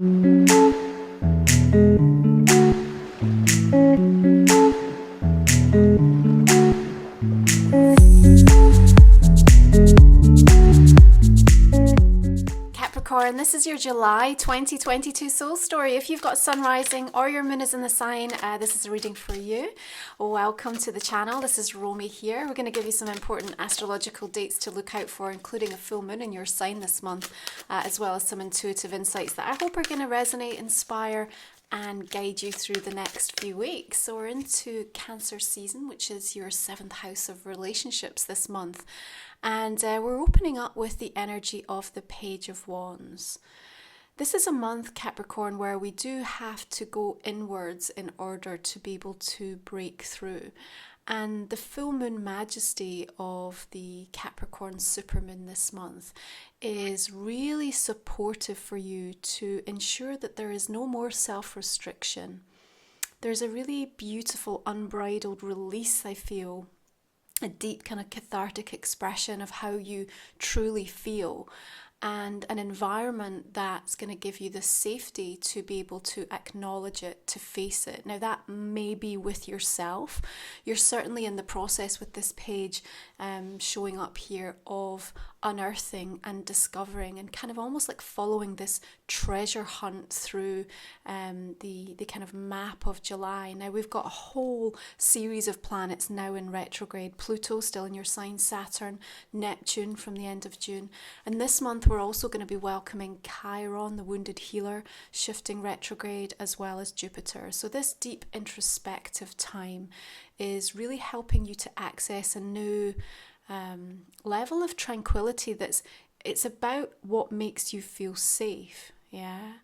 Capricorn, this is your July 2022 soul story. If you've got sun rising or your moon is in the sign, this is a reading for you. Welcome to the channel. This is Romy here. We're going to give you some important astrological dates to look out for, including a full moon in your sign this month, as well as some intuitive insights that I hope are going to resonate, inspire, and guide you through the next few weeks. So we're into Cancer season, which is your 7th house of relationships this month. And we're opening up with the energy of the Page of Wands. This is a month, Capricorn, where we do have to go inwards in order to be able to break through. And the full moon majesty of the Capricorn supermoon this month is really supportive for you to ensure that there is no more self-restriction. There's a really beautiful unbridled release, I feel, a deep kind of cathartic expression of how you truly feel, and an environment that's going to give you the safety to be able to acknowledge it, to face it. Now that may be with yourself. You're certainly in the process with this page showing up here of unearthing and discovering and kind of almost like following this treasure hunt through the kind of map of July. Now we've got a whole series of planets now in retrograde. Pluto still in your sign, Saturn, Neptune from the end of June, and this month we're also going to be welcoming Chiron, the wounded healer, shifting retrograde, as well as Jupiter. So this deep introspective time is really helping you to access a new level of tranquility. It's about what makes you feel safe, yeah?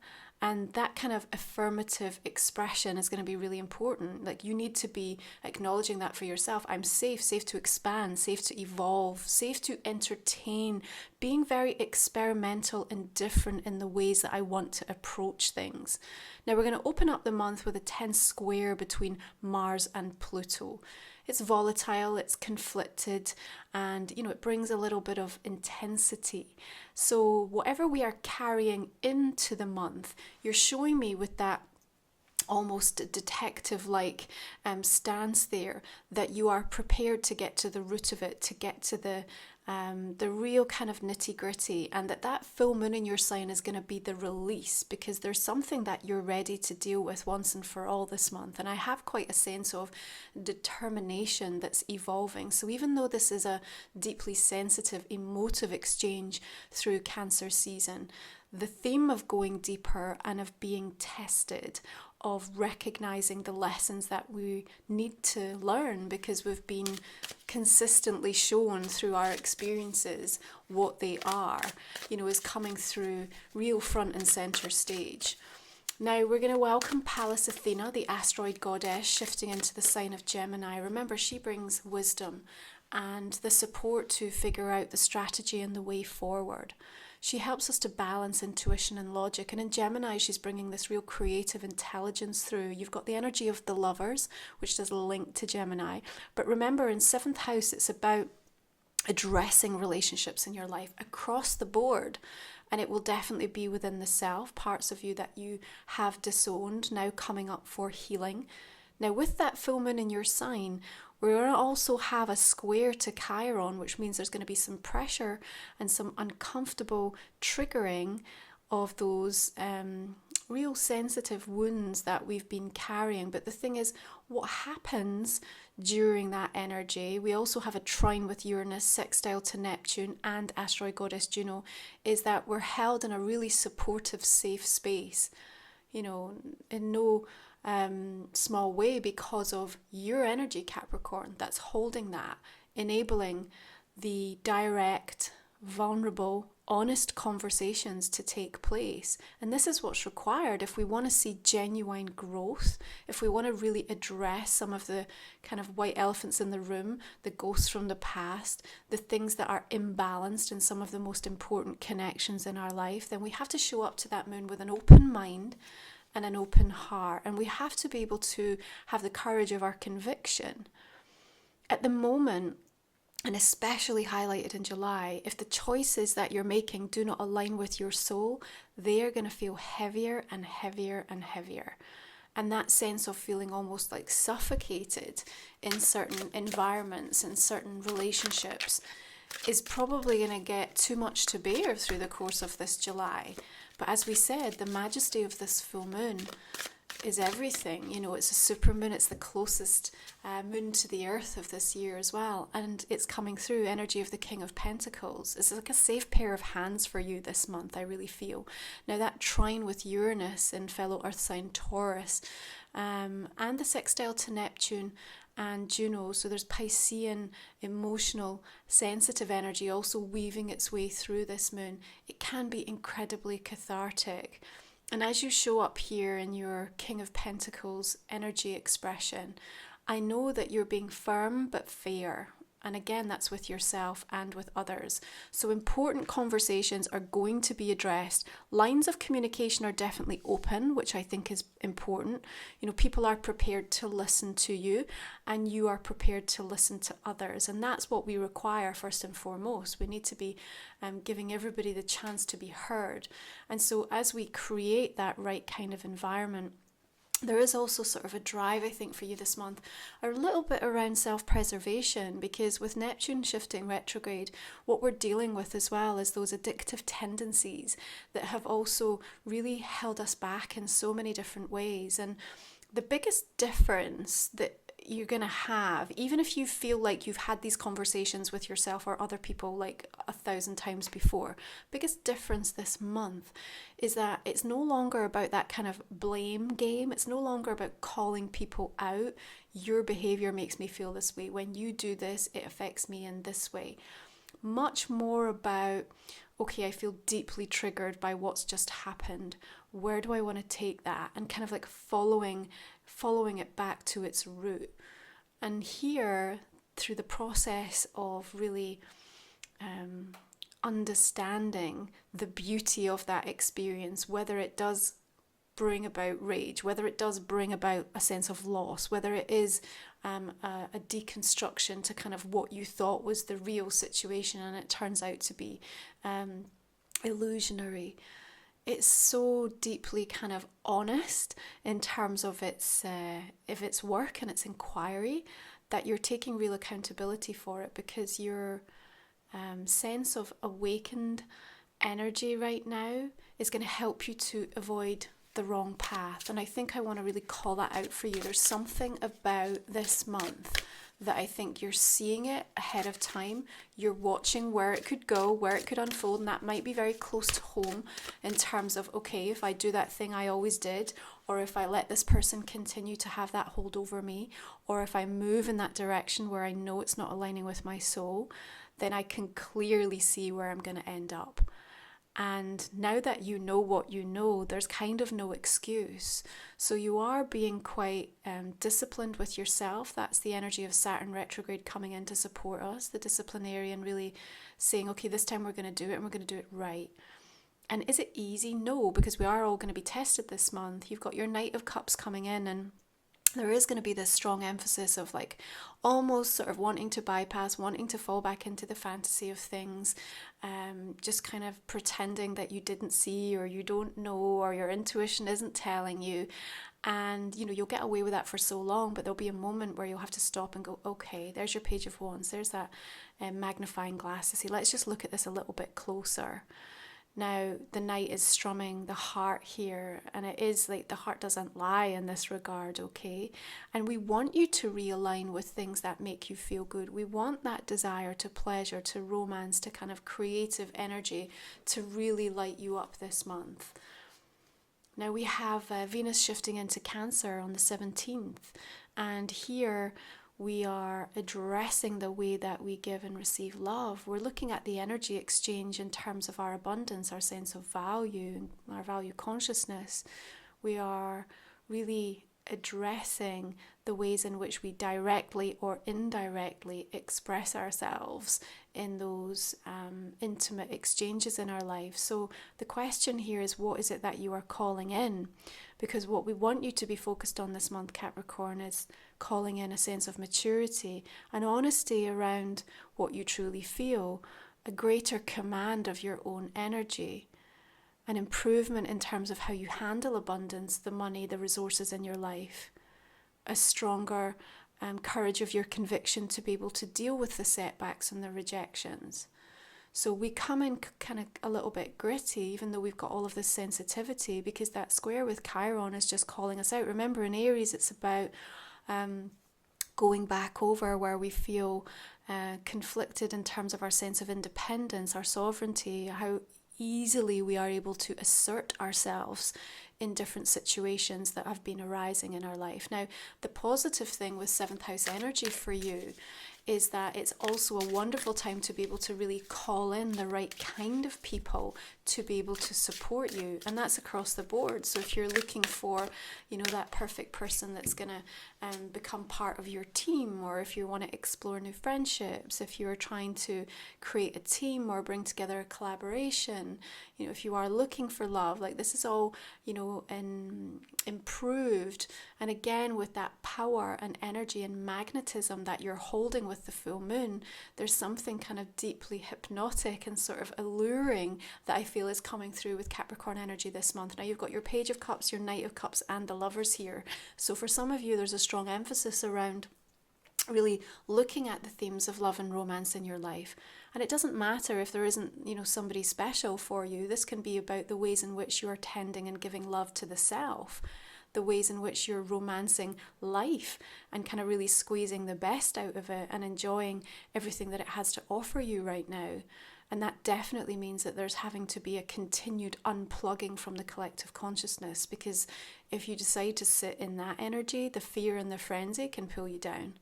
And that kind of affirmative expression is going to be really important. Like, you need to be acknowledging that for yourself. I'm safe, safe to expand, safe to evolve, safe to entertain, being very experimental and different in the ways that I want to approach things. Now we're going to open up the month with a tense square between Mars and Pluto. It's volatile, it's conflicted, and it brings a little bit of intensity. So whatever we are carrying into the month, you're showing me with that almost detective-like stance there, that you are prepared to get to the root of it, to get to the real kind of nitty-gritty, and that full moon in your sign is going to be the release, because there's something that you're ready to deal with once and for all this month. And I have quite a sense of determination that's evolving. So even though this is a deeply sensitive, emotive exchange through Cancer season, the theme of going deeper and of being tested, of recognizing the lessons that we need to learn because we've been consistently shown through our experiences what they are, is coming through real front and center stage. Now we're going to welcome Pallas Athena, the asteroid goddess, shifting into the sign of Gemini. Remember, she brings wisdom and the support to figure out the strategy and the way forward. She helps us to balance intuition and logic. And in Gemini, she's bringing this real creative intelligence through. You've got the energy of the Lovers, which does link to Gemini. But remember, in 7th house, it's about addressing relationships in your life across the board. And it will definitely be within the self, parts of you that you have disowned, now coming up for healing. Now, with that full moon in your sign, we're going to also have a square to Chiron, which means there's going to be some pressure and some uncomfortable triggering of those real sensitive wounds that we've been carrying. But the thing is, what happens during that energy, we also have a trine with Uranus, sextile to Neptune and asteroid goddess Juno, is that we're held in a really supportive, safe space, in no small way, because of your energy, Capricorn, that's holding that, enabling the direct, vulnerable, honest conversations to take place. And this is what's required if we want to see genuine growth, if we want to really address some of the kind of white elephants in the room, the ghosts from the past, the things that are imbalanced in some of the most important connections in our life. Then we have to show up to that moon with an open mind and an open heart, and we have to be able to have the courage of our conviction. At the moment, and especially highlighted in July, if the choices that you're making do not align with your soul, they are going to feel heavier and heavier and heavier. And that sense of feeling almost like suffocated in certain environments and certain relationships is probably going to get too much to bear through the course of this July. But as we said, the majesty of this full moon is everything. You know, it's a super moon. It's the closest moon to the earth of this year as well. And it's coming through energy of the King of Pentacles. It's like a safe pair of hands for you this month, I really feel. Now that trine with Uranus in fellow earth sign Taurus, and the sextile to Neptune and Juno, so there's Piscean, emotional, sensitive energy also weaving its way through this moon. It can be incredibly cathartic. And as you show up here in your King of Pentacles energy expression, I know that you're being firm but fair. And again, that's with yourself and with others. So important conversations are going to be addressed. Lines of communication are definitely open, which I think is important. You know, people are prepared to listen to you and you are prepared to listen to others. And that's what we require first and foremost. We need to be giving everybody the chance to be heard. And so as we create that right kind of environment, there is also sort of a drive, I think, for you this month, a little bit around self-preservation, because with Neptune shifting retrograde, what we're dealing with as well is those addictive tendencies that have also really held us back in so many different ways. And the biggest difference that you're going to have, even if you feel like you've had these conversations with yourself or other people like 1,000 times before, biggest difference this month is that it's no longer about that kind of blame game. It's no longer about calling people out. Your behavior makes me feel this way. When you do this, it affects me in this way. Much more about, okay, I feel deeply triggered by what's just happened. Where do I want to take that? And kind of like following it back to its root. And here, through the process of really understanding the beauty of that experience, whether it does bring about rage, whether it does bring about a sense of loss, whether it is a deconstruction to kind of what you thought was the real situation and it turns out to be illusionary. It's so deeply kind of honest in terms of its work and its inquiry that you're taking real accountability for it, because your sense of awakened energy right now is going to help you to avoid the wrong path. And I think I want to really call that out for you. There's something about this month that I think you're seeing it ahead of time. You're watching where it could go, where it could unfold, and that might be very close to home in terms of, okay, if I do that thing I always did, or if I let this person continue to have that hold over me, or if I move in that direction where I know it's not aligning with my soul, then I can clearly see where I'm going to end up. And now that you know what you know, there's kind of no excuse. So you are being quite disciplined with yourself. That's the energy of Saturn retrograde coming in to support us, the disciplinarian really saying, okay, this time we're going to do it and we're going to do it right. And is it easy? No, because we are all going to be tested this month. You've got your Knight of Cups coming in, and there is going to be this strong emphasis of like almost sort of wanting to bypass, wanting to fall back into the fantasy of things, just kind of pretending that you didn't see or you don't know or your intuition isn't telling you. And, you know, you'll get away with that for so long, but there'll be a moment where you'll have to stop and go, okay, there's your Page of Wands. There's that magnifying glass to see, let's just look at this a little bit closer. Now, the Knight is strumming the heart here, and it is like the heart doesn't lie in this regard, okay? And we want you to realign with things that make you feel good. We want that desire to pleasure, to romance, to kind of creative energy to really light you up this month. Now we have Venus shifting into Cancer on the 17th, and here we are addressing the way that we give and receive love. We're looking at the energy exchange in terms of our abundance, our sense of value, our value consciousness. We are really addressing the ways in which we directly or indirectly express ourselves in those intimate exchanges in our life. So the question here is, what is it that you are calling in? Because what we want you to be focused on this month, Capricorn, is calling in a sense of maturity and honesty around what you truly feel, a greater command of your own energy, an improvement in terms of how you handle abundance, the money, the resources in your life, a stronger courage of your conviction to be able to deal with the setbacks and the rejections. So we come in kind of a little bit gritty, even though we've got all of this sensitivity, because that square with Chiron is just calling us out. Remember, in Aries, it's about going back over where we feel conflicted in terms of our sense of independence, our sovereignty, how easily we are able to assert ourselves in different situations that have been arising in our life. Now, the positive thing with 7th house energy for you is that it's also a wonderful time to be able to really call in the right kind of people to be able to support you, and that's across the board. So if you're looking for, that perfect person that's going to become part of your team, or if you want to explore new friendships, if you're trying to create a team or bring together a collaboration, if you are looking for love, like this is all, improved. And again, with that power and energy and magnetism that you're holding with the full moon, there's something kind of deeply hypnotic and sort of alluring that I feel is coming through with Capricorn energy this month. Now you've got your Page of Cups, your Knight of Cups, and the Lovers here. So for some of you, there's a strong emphasis around really looking at the themes of love and romance in your life. And it doesn't matter if there isn't, somebody special for you. This can be about the ways in which you're tending and giving love to the self, the ways in which you're romancing life and kind of really squeezing the best out of it and enjoying everything that it has to offer you right now. And that definitely means that there's having to be a continued unplugging from the collective consciousness, because if you decide to sit in that energy, the fear and the frenzy can pull you down.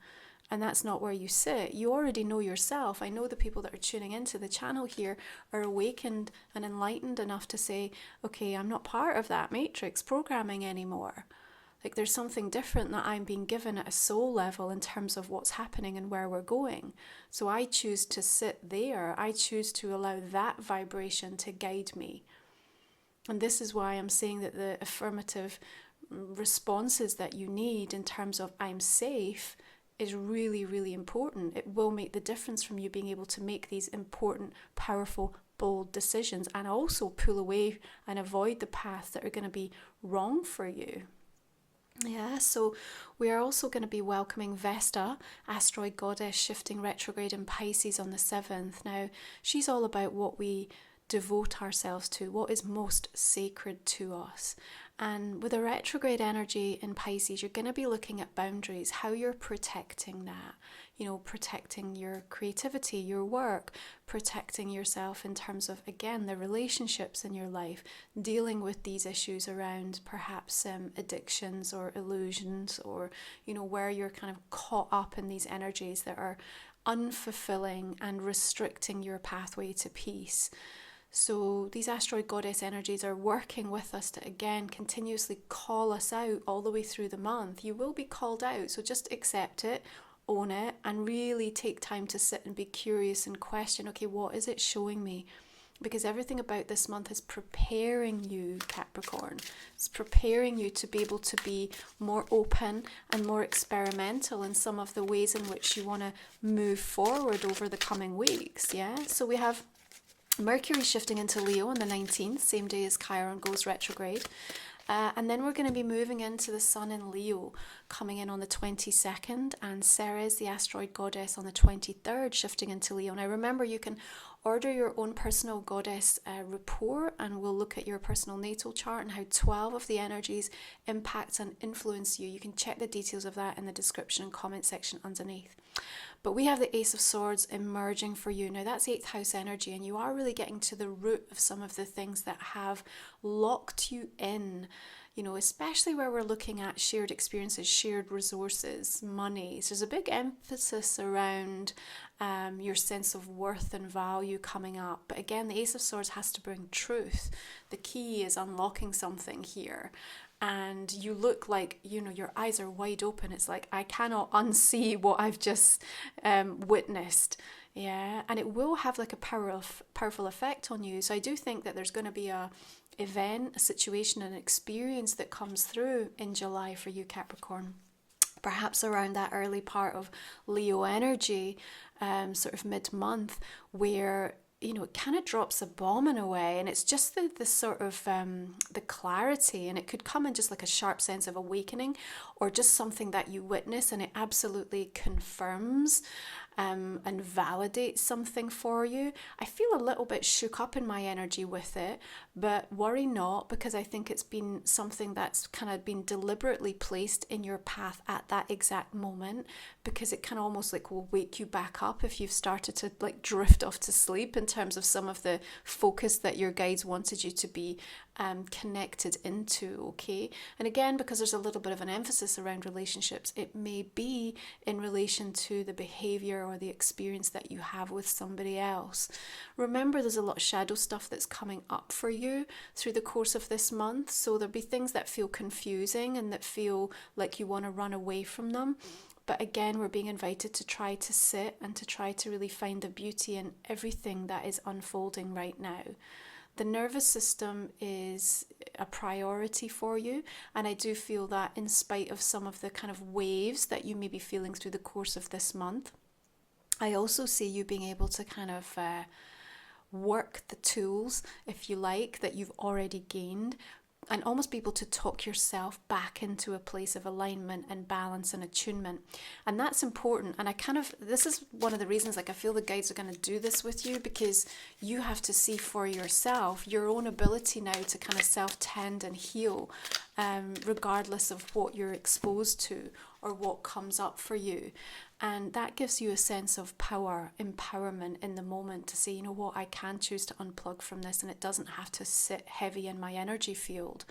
And that's not where you sit. You already know yourself. I know the people that are tuning into the channel here are awakened and enlightened enough to say, okay, I'm not part of that matrix programming anymore. Like there's something different that I'm being given at a soul level in terms of what's happening and where we're going. So I choose to sit there. I choose to allow that vibration to guide me. And this is why I'm saying that the affirmative responses that you need in terms of I'm safe is really, really important. It will make the difference from you being able to make these important, powerful, bold decisions, and also pull away and avoid the paths that are going to be wrong for you. Yeah, so we are also going to be welcoming Vesta, asteroid goddess, shifting retrograde in Pisces on the 7th. Now, she's all about what we devote ourselves to, what is most sacred to us. And with a retrograde energy in Pisces, you're going to be looking at boundaries, how you're protecting that, protecting your creativity, your work, protecting yourself in terms of, again, the relationships in your life, dealing with these issues around perhaps addictions or illusions, or, where you're kind of caught up in these energies that are unfulfilling and restricting your pathway to peace. So these asteroid goddess energies are working with us to, again, continuously call us out all the way through the month. You will be called out, so just accept it, own it, and really take time to sit and be curious and question, okay, what is it showing me? Because everything about this month is preparing you, Capricorn. It's preparing you to be able to be more open and more experimental in some of the ways in which you want to move forward over the coming weeks, yeah? So we have Mercury shifting into Leo on the 19th, same day as Chiron goes retrograde. And then we're going to be moving into the Sun in Leo, coming in on the 22nd, and Ceres, the asteroid goddess, on the 23rd, shifting into Leo. Now remember, you can order your own personal goddess report, and we'll look at your personal natal chart and how 12 of the energies impact and influence you. You can check the details of that in the description and comment section underneath. But we have the Ace of Swords emerging for you. Now that's 8th house energy, and you are really getting to the root of some of the things that have locked you in, especially where we're looking at shared experiences, shared resources, money. So there's a big emphasis around your sense of worth and value coming up. But again, the Ace of Swords has to bring truth. The key is unlocking something here. And you look like, your eyes are wide open. It's like, I cannot unsee what I've just witnessed. Yeah, and it will have like a powerful effect on you. So I do think that there's going to be a event, a situation, an experience that comes through in July for you, Capricorn. perhaps around that early part of Leo energy, sort of mid-month, where it kind of drops a bomb in a way, and it's just the sort of the clarity, and it could come in just like a sharp sense of awakening, or just something that you witness and it absolutely confirms and validates something for you. I feel a little bit shook up in my energy with it, but worry not, because I think it's been something that's kind of been deliberately placed in your path at that exact moment, because it kind of almost like will wake you back up if you've started to like drift off to sleep in terms of some of the focus that your guides wanted you to be connected into, okay? And again, because there's a little bit of an emphasis around relationships, it may be in relation to the behavior or the experience that you have with somebody else. Remember, there's a lot of shadow stuff that's coming up for you through the course of this month, so there'll be things that feel confusing and that feel like you want to run away from them. But again, we're being invited to try to sit and to try to really find the beauty in everything that is unfolding right now. The nervous system is a priority for you, and I do feel that in spite of some of the kind of waves that you may be feeling through the course of this month, I also see you being able to kind of work the tools, if you like, that you've already gained, and almost be able to talk yourself back into a place of alignment and balance and attunement. And that's important. And this is one of the reasons, like, I feel the guides are going to do this with you, because you have to see for yourself your own ability now to kind of self-tend and heal, regardless of what you're exposed to or what comes up for you. And that gives you a sense of power, empowerment in the moment to say, you know what, I can choose to unplug from this, and it doesn't have to sit heavy in my energy field,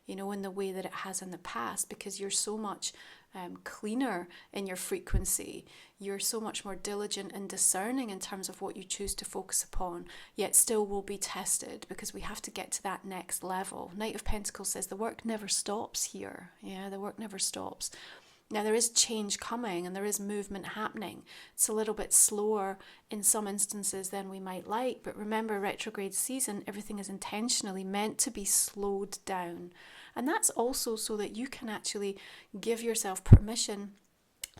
in the way that it has in the past, because you're so much cleaner in your frequency. You're so much more diligent and discerning in terms of what you choose to focus upon, yet still will be tested, because we have to get to that next level. Knight of Pentacles says the work never stops here. Yeah, the work never stops. Now, there is change coming and there is movement happening. It's a little bit slower in some instances than we might like, but remember, retrograde season, everything is intentionally meant to be slowed down. And that's also so that you can actually give yourself permission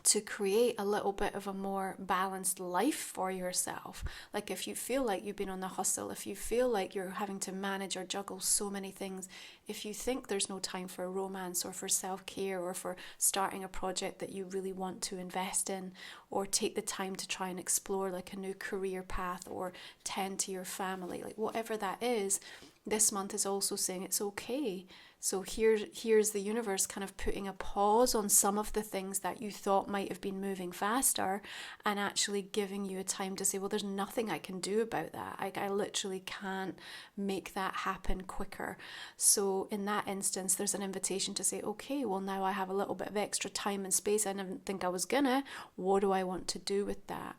to create a little bit of a more balanced life for yourself. Like, if you feel like you've been on the hustle, if you feel like you're having to manage or juggle so many things, if you think there's no time for romance or for self-care or for starting a project that you really want to invest in, or take the time to try and explore like a new career path or tend to your family, like whatever that is, this month is also saying it's okay. So here's the universe kind of putting a pause on some of the things that you thought might have been moving faster, and actually giving you a time to say, well, there's nothing I can do about that. I literally can't make that happen quicker. So in that instance, there's an invitation to say, okay, well, now I have a little bit of extra time and space. I didn't think I was gonna. What do I want to do with that?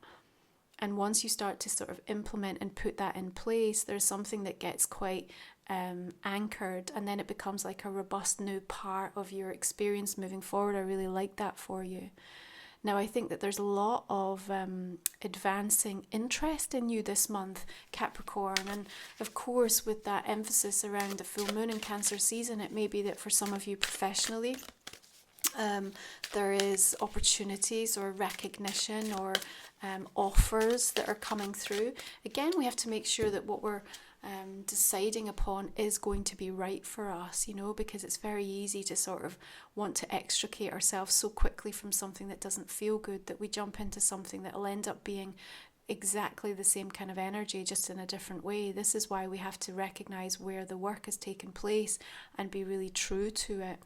And once you start to sort of implement and put that in place, there's something that gets quite anchored, and then it becomes like a robust new part of your experience moving forward. I really like that for you. Now, I think that there's a lot of advancing interest in you this month, Capricorn. And of course, with that emphasis around the full moon in Cancer season, it may be that for some of you professionally, there is opportunities or recognition or offers that are coming through. Again, we have to make sure that what we're deciding upon is going to be right for us, because it's very easy to sort of want to extricate ourselves so quickly from something that doesn't feel good that we jump into something that will end up being exactly the same kind of energy, just in a different way. This is why we have to recognize where the work has taken place and be really true to it.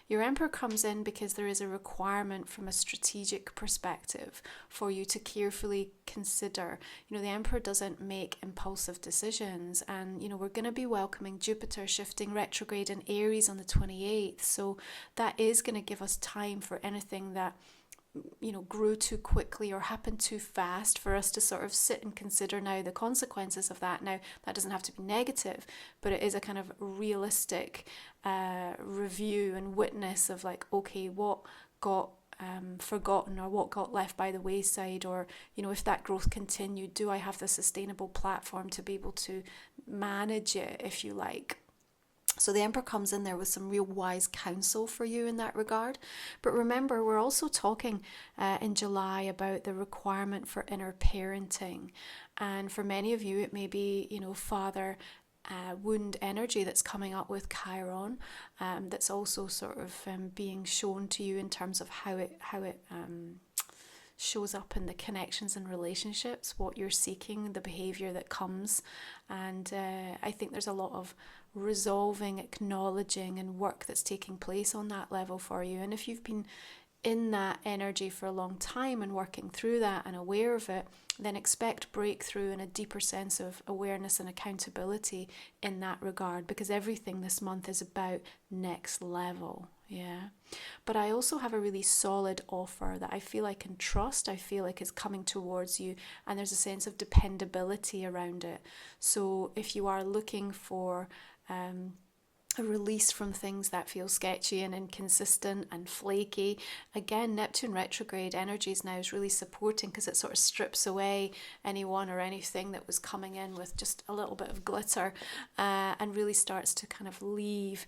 Your Emperor comes in because there is a requirement from a strategic perspective for you to carefully consider. The Emperor doesn't make impulsive decisions, and we're going to be welcoming Jupiter shifting retrograde in Aries on the 28th, so that is going to give us time for anything that grew too quickly or happened too fast for us to sort of sit and consider now the consequences of that. Now, that doesn't have to be negative, but it is a kind of realistic review and witness of like, okay, what got forgotten or what got left by the wayside, or if that growth continued, do I have the sustainable platform to be able to manage it, if you like. So the Emperor comes in there with some real wise counsel for you in that regard. But remember, we're also talking in July about the requirement for inner parenting. And for many of you, it may be, father wound energy that's coming up with Chiron, that's also sort of being shown to you in terms of how it shows up in the connections and relationships, what you're seeking, the behavior that comes. And I think there's a lot of resolving, acknowledging and work that's taking place on that level for you. And if you've been in that energy for a long time and working through that and aware of it, then expect breakthrough and a deeper sense of awareness and accountability in that regard, because everything this month is about next level. Yeah. But I also have a really solid offer that I feel I can trust, I feel like is coming towards you, and there's a sense of dependability around it. So if you are looking for a release from things that feel sketchy and inconsistent and flaky, again, Neptune retrograde energies now is really supporting, because it sort of strips away anyone or anything that was coming in with just a little bit of glitter, and really starts to kind of leave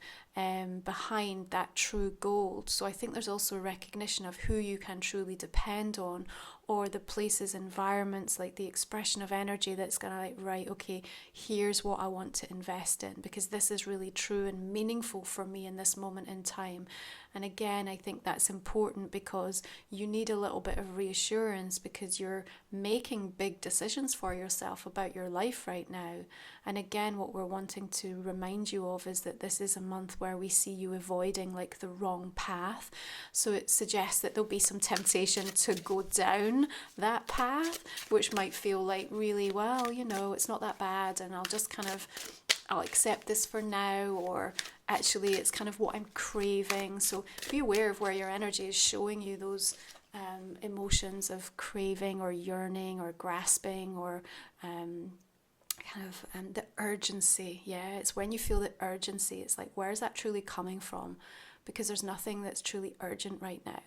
behind that true gold. So I think there's also a recognition of who you can truly depend on, or the places, environments, like the expression of energy that's going to right, okay, here's what I want to invest in, because this is really true and meaningful for me in this moment in time. And again, I think that's important, because you need a little bit of reassurance, because you're making big decisions for yourself about your life right now. And again, what we're wanting to remind you of is that this is a month where we see you avoiding like the wrong path. So it suggests that there'll be some temptation to go down that path, which might feel like really, well, it's not that bad, and I'll accept this for now, or actually it's kind of what I'm craving. So be aware of where your energy is showing you those emotions of craving or yearning or grasping, or the urgency. Yeah, it's when you feel the urgency, it's like, where is that truly coming from? Because there's nothing that's truly urgent right now.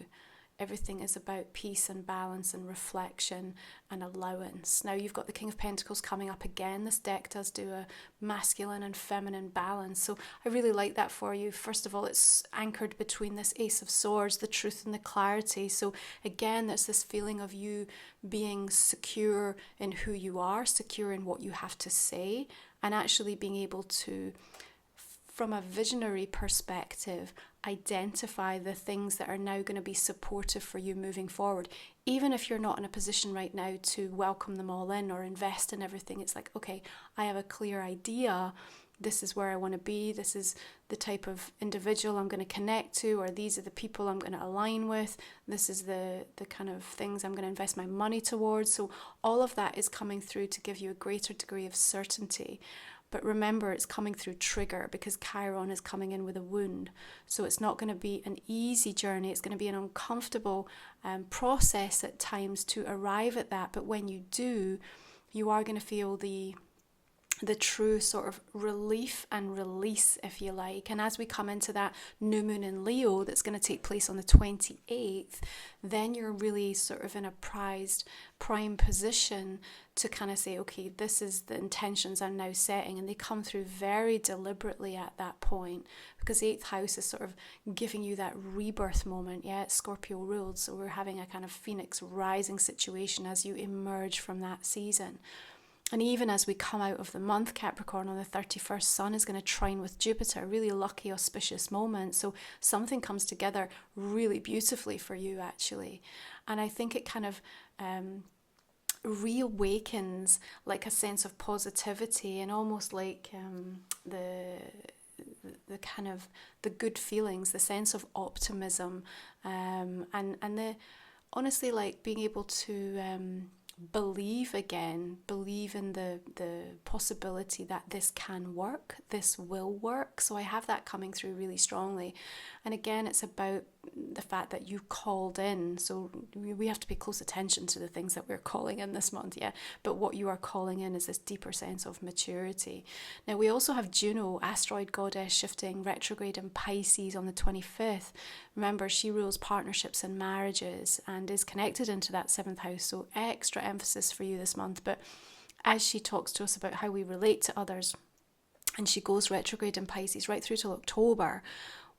Everything is about peace and balance and reflection and allowance. Now you've got the King of Pentacles coming up again. This deck does do a masculine and feminine balance. So I really like that for you. First of all, it's anchored between this Ace of Swords, the truth and the clarity. So again, there's this feeling of you being secure in who you are, secure in what you have to say, and actually being able to, from a visionary perspective, identify the things that are now going to be supportive for you moving forward. Even if you're not in a position right now to welcome them all in or invest in everything, it's like, okay, I have a clear idea. This is where I want to be. This is the type of individual I'm going to connect to, or these are the people I'm going to align with. This is the kind of things I'm going to invest my money towards. So all of that is coming through to give you a greater degree of certainty. But remember, it's coming through trigger, because Chiron is coming in with a wound. So it's not going to be an easy journey. It's going to be an uncomfortable process at times to arrive at that. But when you do, you are going to feel the true sort of relief and release, if you like. And as we come into that new moon in Leo that's going to take place on the 28th, then you're really sort of in a prime position to kind of say, okay, this is the intentions I'm now setting. And they come through very deliberately at that point, because the 8th house is sort of giving you that rebirth moment. Yeah, it's Scorpio ruled, so we're having a kind of phoenix rising situation as you emerge from that season. And even as we come out of the month, Capricorn, on the 31st, Sun is going to trine with Jupiter, really lucky, auspicious moment. So something comes together really beautifully for you, actually. And I think it kind of reawakens like a sense of positivity, and almost like the kind of the good feelings, the sense of optimism, and the honestly, like being able to believe in the possibility that this can work, this will work. So I have that coming through really strongly. And again, it's about the fact that you called in. So we have to pay close attention to the things that we're calling in this month, yeah. But what you are calling in is this deeper sense of maturity. Now, we also have Juno, asteroid goddess, shifting retrograde in Pisces on the 25th. Remember, she rules partnerships and marriages and is connected into that 7th house. So extra emphasis for you this month. But as she talks to us about how we relate to others, and she goes retrograde in Pisces right through till October,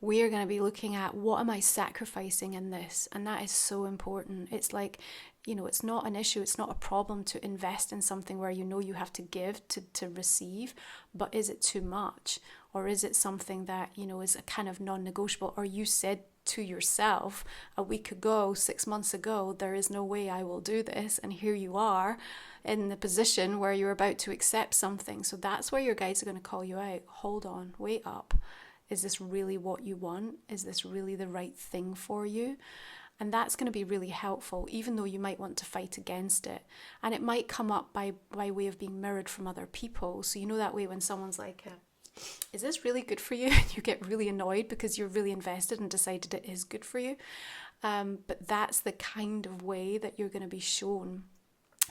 we're going to be looking at what am I sacrificing in this? And that is so important. It's like, you know, it's not an issue, it's not a problem to invest in something where you know you have to give to receive, but is it too much? Or is it something that, you know, is a kind of non-negotiable? Or you said to yourself a week ago, 6 months ago, there is no way I will do this. And here you are in the position where you're about to accept something. So that's where your guides are going to call you out. Hold on, wait up. Is this really what you want? Is this really the right thing for you? And that's going to be really helpful, even though you might want to fight against it. And it might come up by way of being mirrored from other people. So you know that way when someone's like, is this really good for you? And you get really annoyed because you're really invested and decided it is good for you. But that's the kind of way that you're going to be shown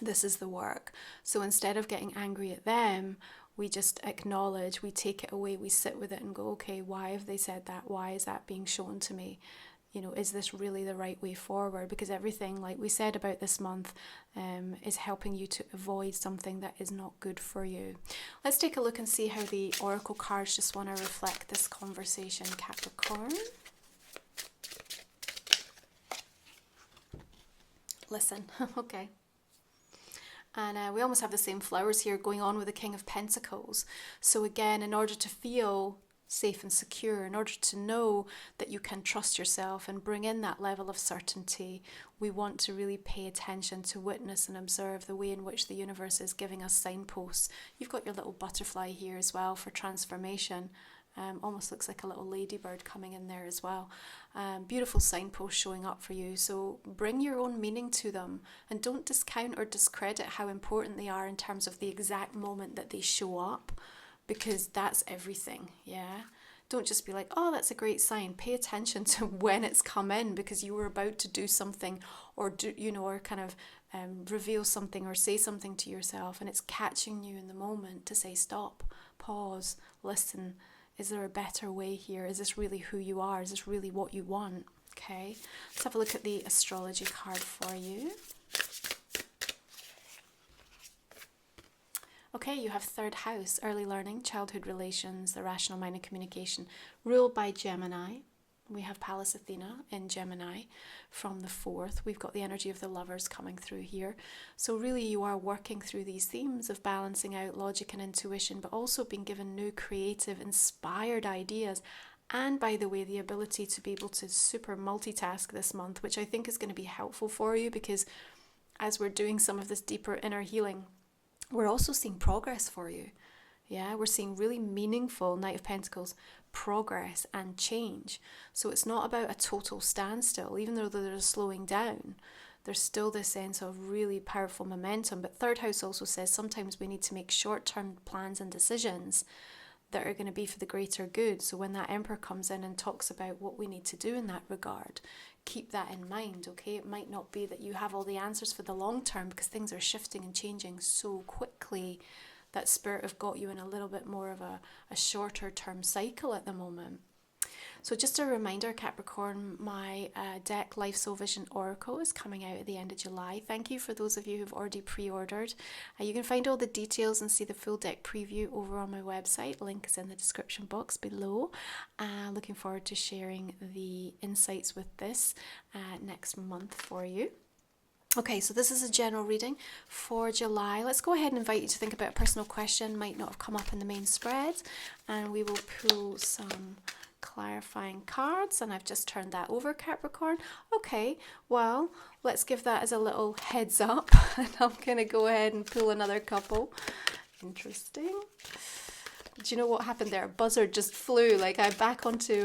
this is the work. So instead of getting angry at them, we just acknowledge, we take it away, we sit with it and go, okay, why have they said that? Why is that being shown to me? You know, is this really the right way forward? Because everything, like we said about this month, is helping you to avoid something that is not good for you. Let's take a look and see how the oracle cards just want to reflect this conversation, Capricorn. Listen, okay. And we almost have the same flowers here going on with the King of Pentacles. So again, in order to feel safe and secure, in order to know that you can trust yourself and bring in that level of certainty, we want to really pay attention to witness and observe the way in which the universe is giving us signposts. You've got your little butterfly here as well for transformation. Almost looks like a little ladybird coming in there as well. Beautiful signposts showing up for you. So bring your own meaning to them and don't discount or discredit how important they are in terms of the exact moment that they show up, because that's everything. Yeah. Don't just be like, oh, that's a great sign. Pay attention to when it's come in, because you were about to do something or do, you know, or kind of reveal something or say something to yourself, and it's catching you in the moment to say stop, pause, listen. Is there a better way here? Is this really who you are? Is this really what you want? Okay, let's have a look at the astrology card for you. Okay, you have third house, early learning, childhood relations, the rational mind and communication, ruled by Gemini. We have Pallas Athena in Gemini from the 4th. We've got the energy of the lovers coming through here. So really you are working through these themes of balancing out logic and intuition, but also being given new creative, inspired ideas. And by the way, the ability to be able to super multitask this month, which I think is going to be helpful for you, because as we're doing some of this deeper inner healing, we're also seeing progress for you. Yeah, we're seeing really meaningful Knight of Pentacles progress and change. So it's not about a total standstill, even though there's a slowing down. There's still this sense of really powerful momentum. But third house also says sometimes we need to make short-term plans and decisions that are going to be for the greater good. So when that Emperor comes in and talks about what we need to do in that regard, keep that in mind, okay? It might not be that you have all the answers for the long term, because things are shifting and changing so quickly that Spirit have got you in a little bit more of a shorter term cycle at the moment. So just a reminder, Capricorn, my deck Life Soul Vision Oracle is coming out at the end of July. Thank you for those of you who've already pre-ordered. You can find all the details and see the full deck preview over on my website. Link is in the description box below. Looking forward to sharing the insights with this next month for you. Okay, so this is a general reading for July. Let's go ahead and invite you to think about a personal question, might not have come up in the main spread, and we will pull some clarifying cards, and I've just turned that over, Capricorn. Okay, well, let's give that as a little heads up, and I'm going to go ahead and pull another couple. Interesting. Do you know what happened there? A buzzard just flew, like I back onto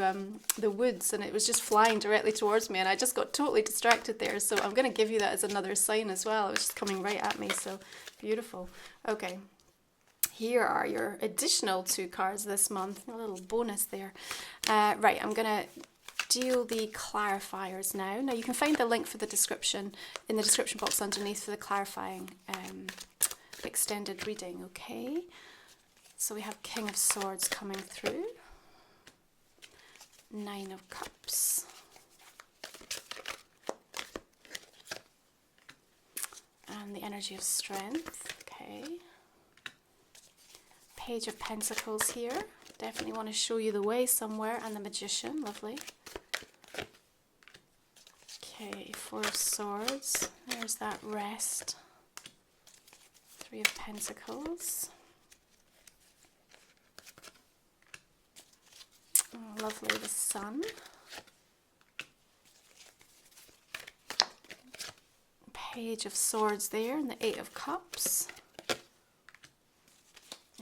the woods, and it was just flying directly towards me, and I just got totally distracted there. So I'm going to give you that as another sign as well. It was just coming right at me, so beautiful. Okay, here are your additional 2 cards this month. A little bonus there. Right, I'm going to deal the clarifiers now. Now you can find the link for the description in the description box underneath for the clarifying extended reading, okay? So we have King of Swords coming through, 9 of Cups, and the energy of strength, okay, Page of Pentacles here. Definitely want to show you the way somewhere. And the Magician, lovely. Okay, Four of Swords. There's that rest. Three of Pentacles. Oh, lovely, the Sun. Page of Swords there, and the Eight of Cups.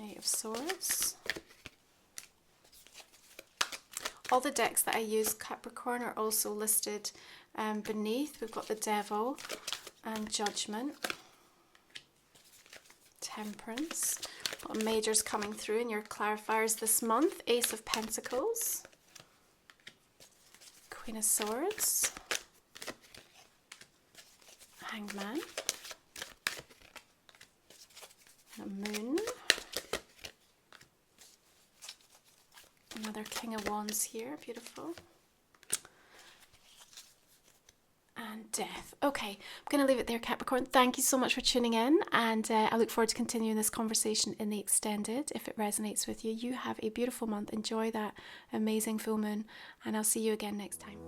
Eight of Swords. All the decks that I use, Capricorn, are also listed beneath. We've got the Devil and Judgment. Temperance. Got majors coming through in your clarifiers this month. Ace of Pentacles. Queen of Swords. Hanged Man. A Moon. Another King of Wands here, beautiful. And Death. Okay, I'm going to leave it there, Capricorn. Thank you so much for tuning in, and I look forward to continuing this conversation in the extended if it resonates with you. You have a beautiful month. Enjoy that amazing full moon, and I'll see you again next time.